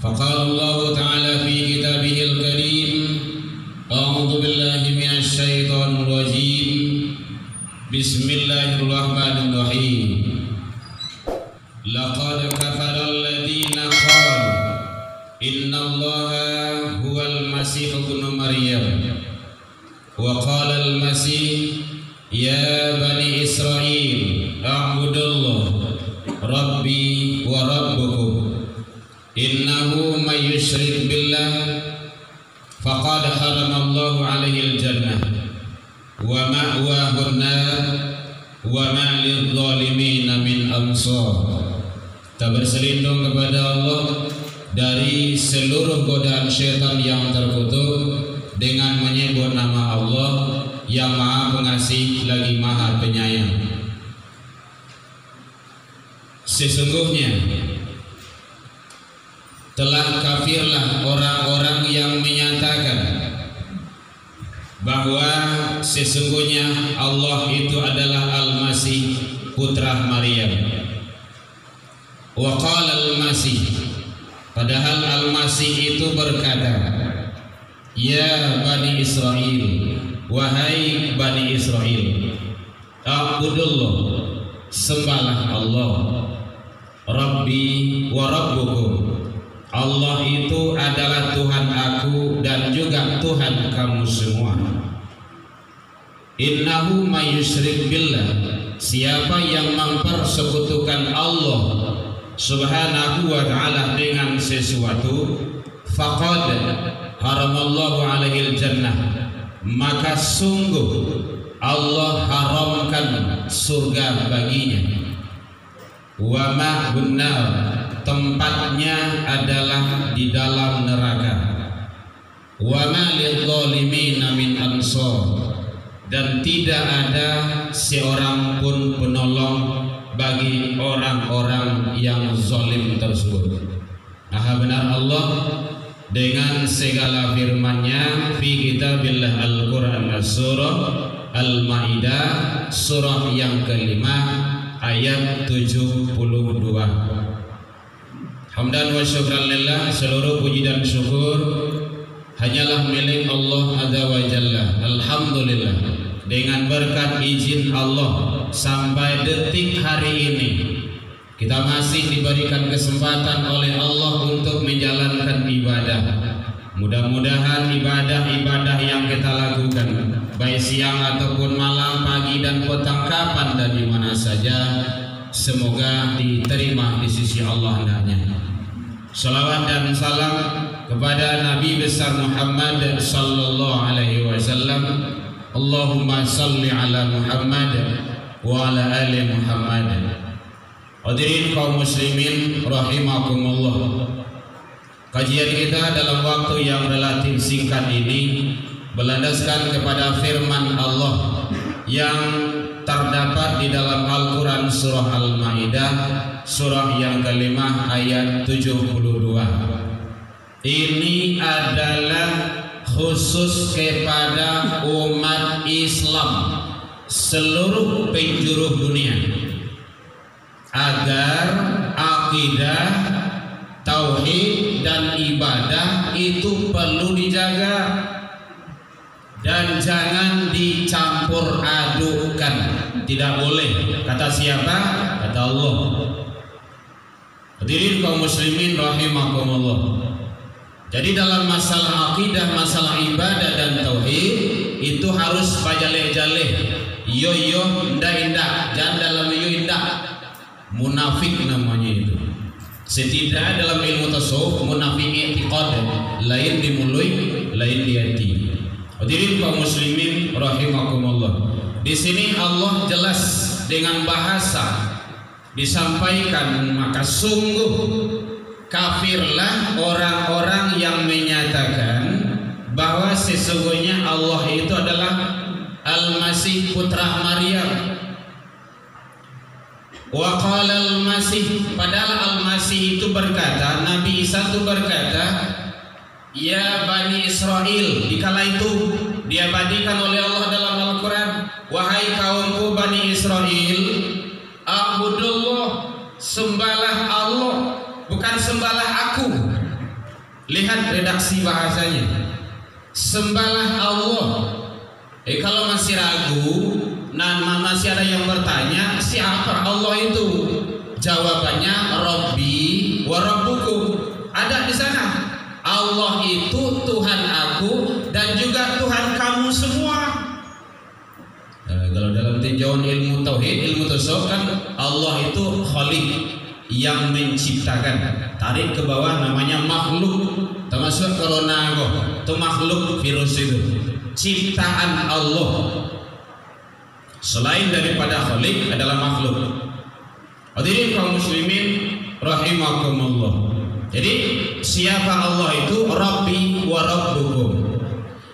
فقال الله تعالى في كتابه الكريم أعوذ بالله من الشيطان الرجيم بسم الله الرحمن الرحيم لقد كفر الذين قالوا إن الله هو المسيح ابن مريم وقال المسيح يا بني إسرائيل اعبدوا الله ربي وربكم إنه من يشرك بالله فقد حرم الله عليه الجنة ومأواه النار وما للظالمين من أنصار. Kita berselindung kepada Allah dari seluruh godaan syaitan yang terkutuk dengan menyebut nama Allah yang Maha Pengasih lagi Maha Penyayang. Sesungguhnya telah kafirlah orang-orang yang menyatakan bahwa sesungguhnya Allah itu adalah Al-Masih putra Maryam. Wa qala Al-Masih, padahal Al-Masih itu berkata, ya Bani Israel, wahai Bani Israel, a'budullah, sembahlah Allah, Rabbi wa Rabbukum, Allah itu adalah Tuhan aku dan juga Tuhan kamu semua. Innahu may yusyrik billah, siapa yang mempersekutukan Allah subhanahu wa ta'ala dengan sesuatu, faqad haramallahu alaihil jannah, maka sungguh Allah haramkan surga baginya. Wa ma'un nar, tempatnya adalah di dalam neraka. Wa ma lidh-dhalimina min ansar, dan tidak ada seorang pun penolong bagi orang-orang yang zalim tersebut. Maha benar Allah dengan segala firman-Nya fi kitabillah Al-Qur'an, surah Al-Maidah, surah yang kelima ayat 72. Hamdan wa syukran lillah, seluruh puji dan syukur hanyalah milik Allah Azza wa Jalla. Alhamdulillah, dengan berkat izin Allah sampai detik hari ini kita masih diberikan kesempatan oleh Allah untuk menjalankan ibadah. Mudah-mudahan ibadah-ibadah yang kita lakukan baik siang ataupun malam, pagi dan petang, kapan dan di mana saja, semoga diterima di sisi Allah hendaknya. Salawat dan salam kepada Nabi besar Muhammad sallallahu alaihi wasallam. Allahumma salli ala Muhammad wa ala ali Muhammad. Hadirin kaum muslimin rahimakumullah. Kajian kita dalam waktu yang relatif singkat ini berlandaskan kepada firman Allah yang terdapat di dalam Al-Quran surah Al-Maidah, surah yang kelima ayat 72. Ini adalah khusus kepada umat Islam seluruh penjuru dunia, agar akidah, tauhid dan ibadah itu perlu dijaga dan jangan dicampur adukan. Tidak boleh. Kata siapa? Kata Allah. Hadirin kaum muslimin rahimakumullah. Jadi dalam masalah akidah, masalah ibadah dan tauhid itu harus pajaleh-jaleh, yo indah-indah, jangan dalam yo indah. Munafik namanya itu. Setidak dalam ilmu tasawuf, munafik i'tiqad, lain di mulut, lain di hati. Hadirin kaum muslimin rahimakumullah. Di sini Allah jelas dengan bahasa disampaikan, maka sungguh kafirlah orang-orang yang menyatakan bahwa sesungguhnya Allah itu adalah Al-Masih putra Maryam. Wa qala Al-Masih, padahal Al-Masih itu berkata, Nabi Isa itu berkata, ya Bani Israel, dikala itu diabadikan oleh Allah dalam Al-Quran, wahai kaumku Bani Israel, a'budullah, sembahlah Allah, bukan sembahlah aku. Lihat redaksi bahasanya. Sembahlah Allah. Kalau masih ragu, masih ada yang bertanya, siapa Allah itu? Jawabannya Rabbi wa Rabbukum. Ada di sana. Allah itu Tuhan aku dan juga Tuhan kamu semua. Kalau dalam tinjauan ilmu tauhid, ilmu tasawuf kan Allah itu Khaliq, yang menciptakan. Tarik ke bawah namanya makhluk. Termasuk corona itu makhluk, virus itu ciptaan Allah. Selain daripada Khaliq adalah makhluk. Hadirin kaum muslimin rahimakumullah. Jadi siapa Allah itu? Rabbi wa Rabbukum.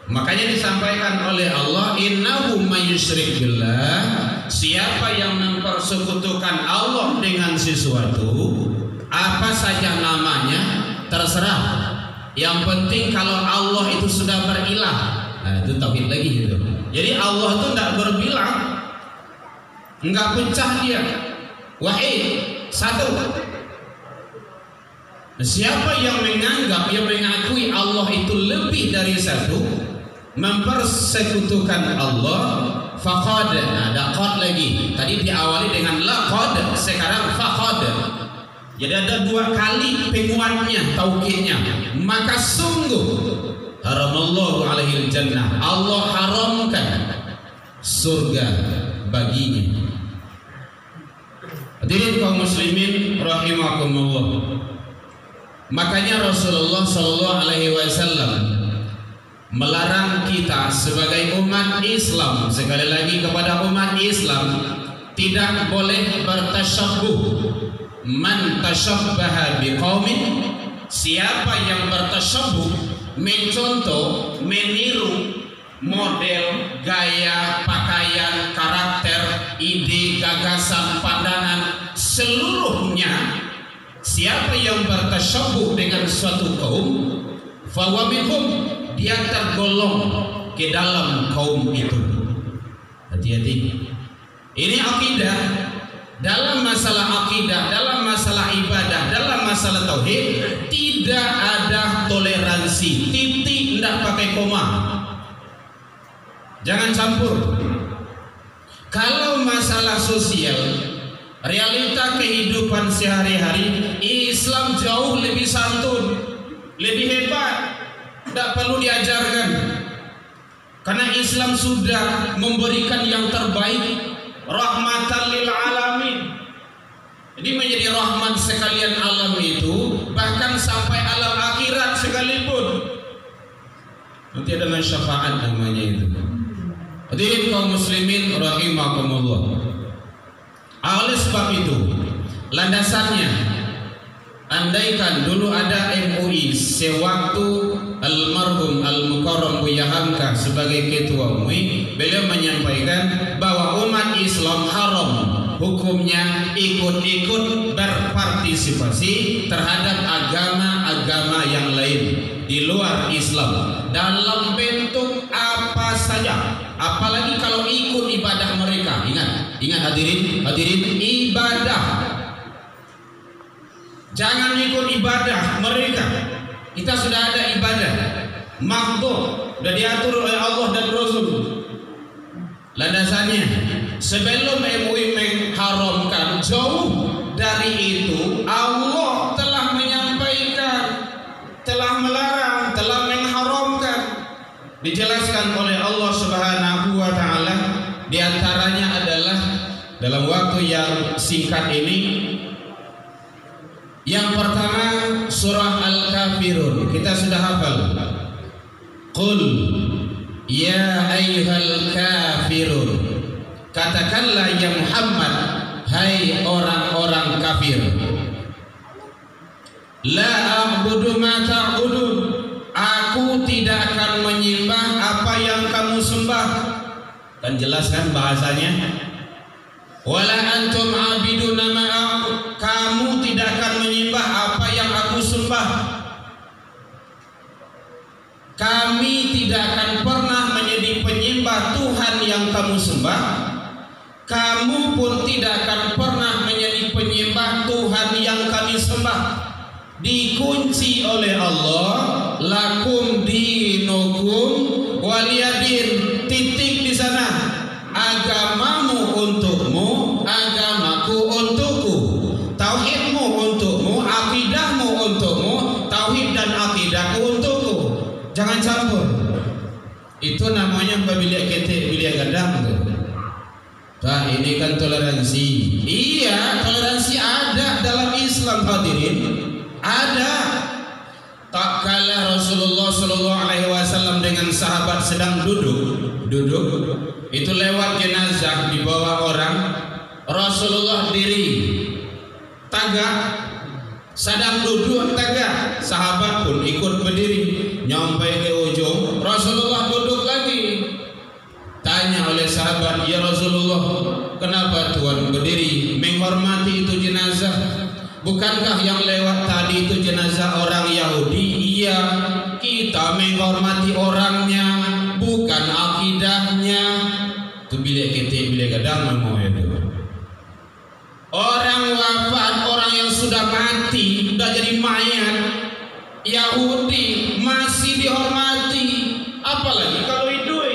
Makanya disampaikan oleh Allah, innahu may yusyrik billah, siapa yang mempersekutukan Allah dengan sesuatu, apa saja namanya terserah. Yang penting kalau Allah itu sudah berilah. Nah, itu tauhid lagi gitu. Jadi Allah itu tidak berbilang, enggak pecah dia. Wahid, satu. Siapa yang menganggap, yang mengakui Allah itu lebih dari satu, mempersekutukan Allah, faqad. Ada qad lagi. Tadi diawali dengan laqad, sekarang faqad. Jadi ada dua kali penguatnya, taukidnya. Maka sungguh haramallahu alaihil jannah, Allah haramkan surga baginya. Hadirin kaum muslimin rahimakumullah. Makanya Rasulullah sallallahu alaihi wasallam melarang kita sebagai umat Islam, sekali lagi kepada umat Islam, tidak boleh bertasyabbuh. Man tasyabbaha biqaumin, siapa yang bertasyabbuh, mencontoh, meniru model, gaya, pakaian, karakter, ide, gagasan, pandangan, seluruhnya. Siapa yang bertasyabbuh dengan suatu kaum, fahuwa minhum, dia tergolong ke dalam kaum itu. Hati-hati. Ini akidah. Dalam masalah akidah, dalam masalah ibadah, dalam masalah tauhid, tidak ada toleransi. Titik, tidak pakai koma. Jangan campur. Kalau masalah sosial, realita kehidupan sehari-hari, Islam jauh lebih santun, lebih hebat. Tidak perlu diajarkan, karena Islam sudah memberikan yang terbaik, rahmatan lil alamin. Jadi menjadi rahmat sekalian alam itu, bahkan sampai alam akhirat sekalipun. Nanti adalah syafaat namanya itu. Hadirin kaum muslimin rahimakumullah. Oleh sebab itu, landasannya, andaikan dulu ada MUI sewaktu almarhum Al-Mukarram Buya Hamka sebagai ketua MUI, beliau menyampaikan bahwa umat Islam haram hukumnya ikut-ikut berpartisipasi terhadap agama-agama yang lain di luar Islam dalam bentuk apa saja, apalagi kalau ikut ibadah mereka. Ingat hadirin ibadah. Jangan ikut ibadah mereka. Kita sudah ada ibadah makhluk, sudah diatur oleh Allah dan Rasul. Landasannya, sebelum MUI mengharamkan, jauh dari itu Allah telah menyampaikan, telah melarang, telah mengharamkan. Dijelaskan oleh Allah Subhanahu wa taala, di antaranya adalah dalam waktu yang singkat ini. Yang pertama surah Al-Kafirun, kita sudah hafal. Qul ya ayyuhal kafirun, katakanlah ya Muhammad, hai orang-orang kafir. La a'budu ma ta'budun, aku tidak akan menyembah apa yang kamu sembah. Kan jelas kan bahasanya? Wala antum abiduna ma a'bud, kamu tidak akan menyembah apa yang aku sembah. Kami tidak akan pernah menjadi penyembah Tuhan yang kamu sembah. Kamu pun tidak akan pernah menjadi penyembah Tuhan yang kami sembah. dikunci oleh Allah, lakum dinukum waliyadin, titik di sana. Agamamu untukmu, agamaku untukku, tauhidmu untukmu, akidahmu untukmu, tauhid dan akidahku untukku. Jangan campur. Itu namanya pabilik ketik bilik gadang tuh. Nah, ini kan toleransi. Iya, toleransi ada dalam Islam, hadirin. Ada. Tak kalah Rasulullah sallallahu alaihi wasallam dengan sahabat sedang duduk, itu lewat jenazah dibawa orang, Rasulullah diri tagak, sedang duduk tagak, sahabat pun ikut berdiri, nyampai ke ujung, Rasulullah duduk lagi. Tanya oleh sahabat, ya Rasulullah, kenapa Tuhan berdiri menghormati itu jenazah? Bukankah yang lewat tadi itu jenazah orang Yahudi? Iya, kita menghormati orangnya, bukan akidahnya. Itu bilik ketik, bilik gadang mau ya. Orang wafat, orang yang sudah mati, sudah jadi mayat, Yahudi masih dihormati, apalagi kalau hidup.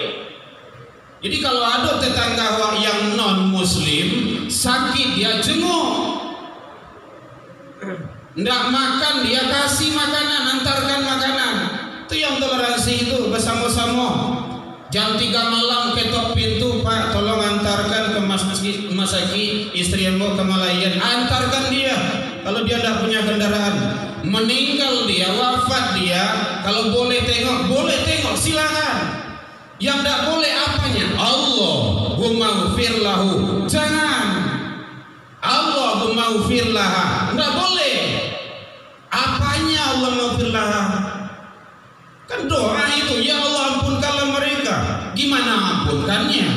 Jadi kalau ada tetangga yang non Muslim sakit, dia jenguk. Nggak makan, dia kasih makanan, antarkan makanan. Itu yang toleransi itu, bersama-sama. Jam 3 malam ketok pintu, Pak, tolong antarkan ke masjid istrimu ke Malayan, antarkan dia. Kalau dia tidak punya kendaraan, meninggal dia, wafat dia, kalau boleh tengok, silakan. Yang tidak boleh apanya? Allahumma ghfir lahu, jangan. Allahumma ghfir laha, tidak boleh. Apanya Allah maghfir laha? Kan doa itu, ya Allah ampunkanlah mereka. Gimana ampunkannya?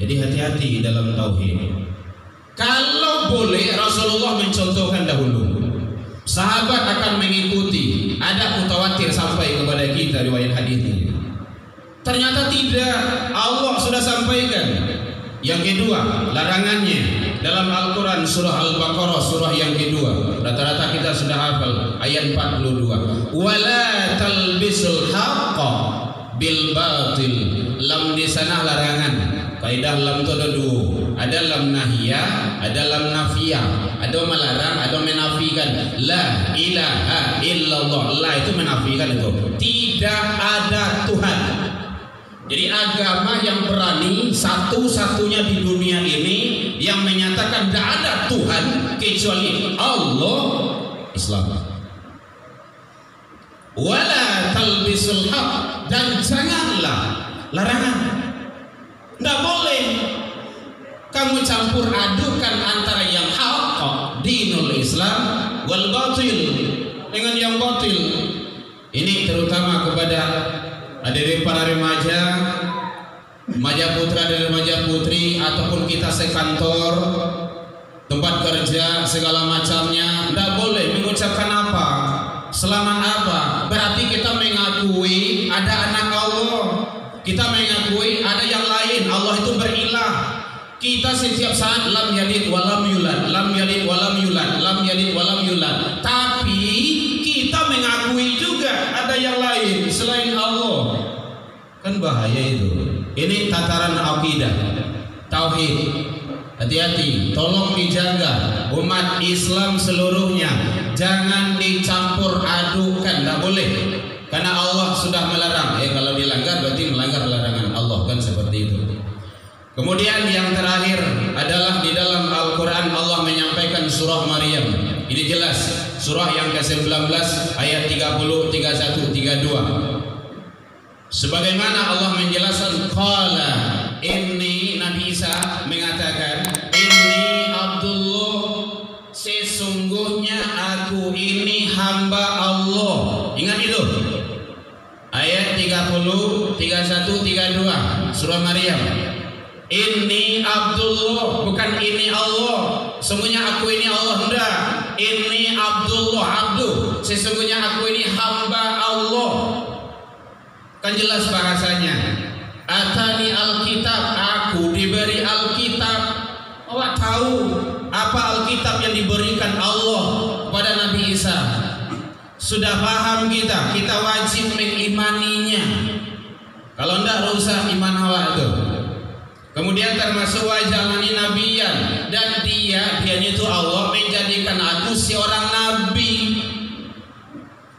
Jadi hati-hati dalam tauhid. Kalau boleh, Rasulullah mencontohkan dahulu, sahabat akan mengikuti. Ada mutawatir sampai kepada kita riwayat hadisnya. Ternyata tidak, Allah sudah sampaikan. Yang kedua, larangannya dalam Al-Quran surah Al-Baqarah surah yang kedua. Rata-rata kita sudah hafal ayat 42. Wala talbisul haqqa bil batil. Lam di sana larangan. Kaidah lam itu ada dua. Ada lam nahiyah, ada lam nafiyah. Ada melarang, ada menafikan. La ilaha illallah. La itu menafikan itu. Tidak ada Tuhan. Jadi agama yang berani satu-satunya di dunia ini yang menyatakan tidak ada Tuhan kecuali Allah, Islam. Wala talbisul haq, dan janganlah, larangan, tidak boleh kamu campur adukan antara yang haq, dinul Islam, wal batil, dengan yang batil. Ini terutama kepada hadirin para remaja putra dan remaja putri, ataupun kita sekantor, tempat kerja, segala macamnya. Tidak boleh mengucapkan apa, selamat apa. Berarti kita mengakui ada anak Allah, kita mengakui ada yang lain. Allah itu berilah. Kita setiap saat lam yalid walam yulad, lam yalid walam yulad, lam yalid walam yulad. Tapi kita mengakui juga ada yang lain selain Allah. Kan bahaya itu. Ini tataran akidah, tauhid. Hati-hati, tolong dijaga umat Islam seluruhnya. Jangan dicampur adukan, tidak boleh. Karena Allah sudah melarang. Kalau dilanggar berarti melanggar larangan Allah, kan seperti itu. Kemudian yang terakhir adalah di dalam Al-Quran Allah menyampaikan surah Maryam. Ini jelas, surah yang ke-19 ayat 30, 31, 32. Sebagaimana Allah menjelaskan, qala inni, Nabi Isa mengatakan, inni Abdullah, sesungguhnya aku ini hamba Allah. Ingat itu ayat 30, 31, 32 surah Maryam. Inni Abdullah, bukan ini Allah. Sesungguhnya aku ini Allah, enggak. Ini Abdullah, abdu. Sesungguhnya aku ini hamba Allah. Kan jelas bahasanya. Atani Alkitab, aku diberi Alkitab. Awak tahu apa Alkitab yang diberikan Allah Isa. Sudah paham kita wajib mengimaninya. Kalau enggak rusak iman awak itu. Kemudian termasuk wajalani nabiyan, dan dianya itu Allah menjadikan aku seorang nabi.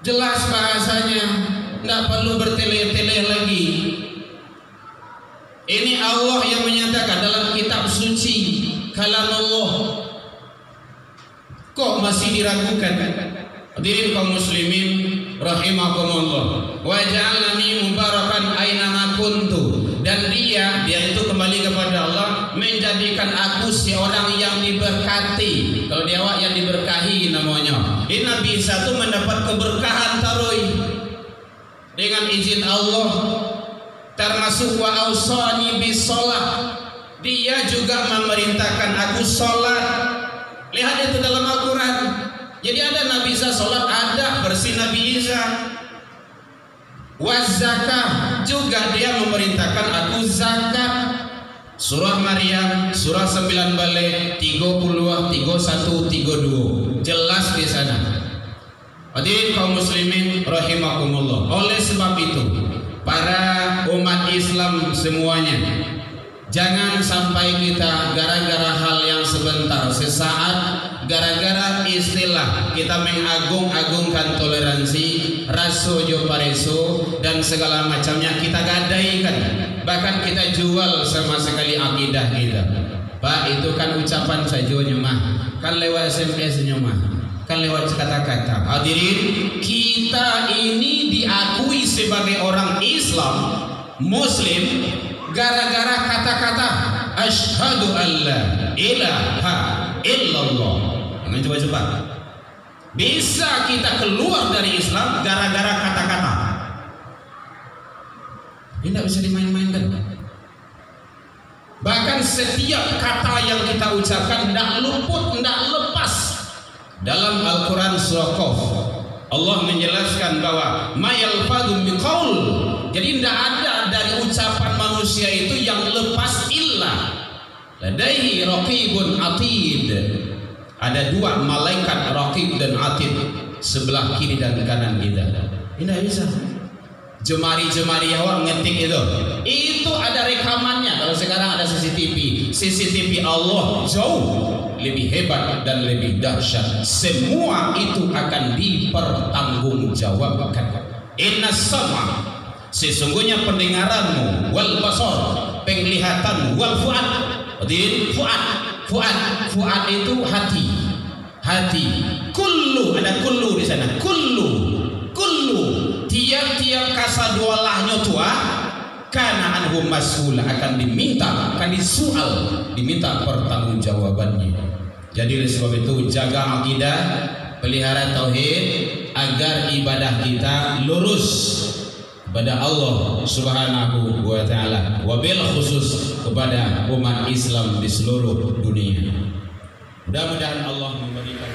Jelas bahasanya, enggak perlu bertele-tele lagi. Ini Allah yang menyatakan dalam kitab suci, kalamullah. Kok masih diragukan? Hadirin kaum muslimin rahimakumullah. Wa ja'alani mubarakan aina kuntu, dan dia itu kembali kepada Allah, menjadikan aku seorang yang diberkati. Kalau dia yang diberkahi namanya. Ini Nabi Isa itu mendapat keberkahan taroi dengan izin Allah. Termasuk wa ausani bis shalah. Dia juga memerintahkan aku salat. Lihat itu dalam Al-Quran. Jadi ada Nabi Isa salat, ada versi Nabi Isa. Wazakah, juga dia memerintahkan aku zakat. Surah Maryam, surah 9 balik 30, 31, 32. Jelas di sana. Hadirin kaum muslimin rahimakumullah. Oleh sebab itu, para umat Islam semuanya, jangan sampai kita gara-gara hal yang sebentar, sesaat, gara-gara istilah kita mengagung-agungkan toleransi, raso jo pareso, dan segala macamnya kita gadaikan, bahkan kita jual sama sekali akidah kita. Pak, itu kan ucapan saja nyemah, kan lewat SMS nyemah, kan lewat kata-kata. Hadirin, kita ini diakui sebagai orang Islam, Muslim, gara-gara kata-kata asyhadu alla ilaha illallah. Jangan coba-coba. Bisa kita keluar dari Islam gara-gara kata-kata. Ini tidak bisa dimain-mainkan. Bahkan setiap kata yang kita ucapkan tidak luput, tidak lepas. Dalam Al-Quran surah Qaf, Allah menjelaskan bahwa ma yalfadhu biqaul. Jadi tidak ada dari ucapan manusia itu yang lepas illa ladaihi raqibun atid. Ada dua malaikat raqib dan atid sebelah kiri dan kanan kita. Ini tidak bisa. Jemari-jemari awak ngetik itu ada rekamannya. Kalau sekarang ada CCTV Allah jauh lebih hebat dan lebih dahsyat. Semua itu akan dipertanggungjawabkan. Inna sama, sesungguhnya pendengaranmu, wal basar, penglihatanmu, wal fuad, fuad itu hati. Kullu, ada kullu di sana. Kullu tiap-tiap kasadualahnya tua karena anhum mas'ul, akan diminta, akan disual, diminta pertanggungjawabannya. Jadi oleh sebab itu jaga akidah, pelihara tauhid agar ibadah kita lurus kepada Allah Subhanahu wa taala, wabil khusus kepada umat Islam di seluruh dunia. Mudah-mudahan Allah memberikan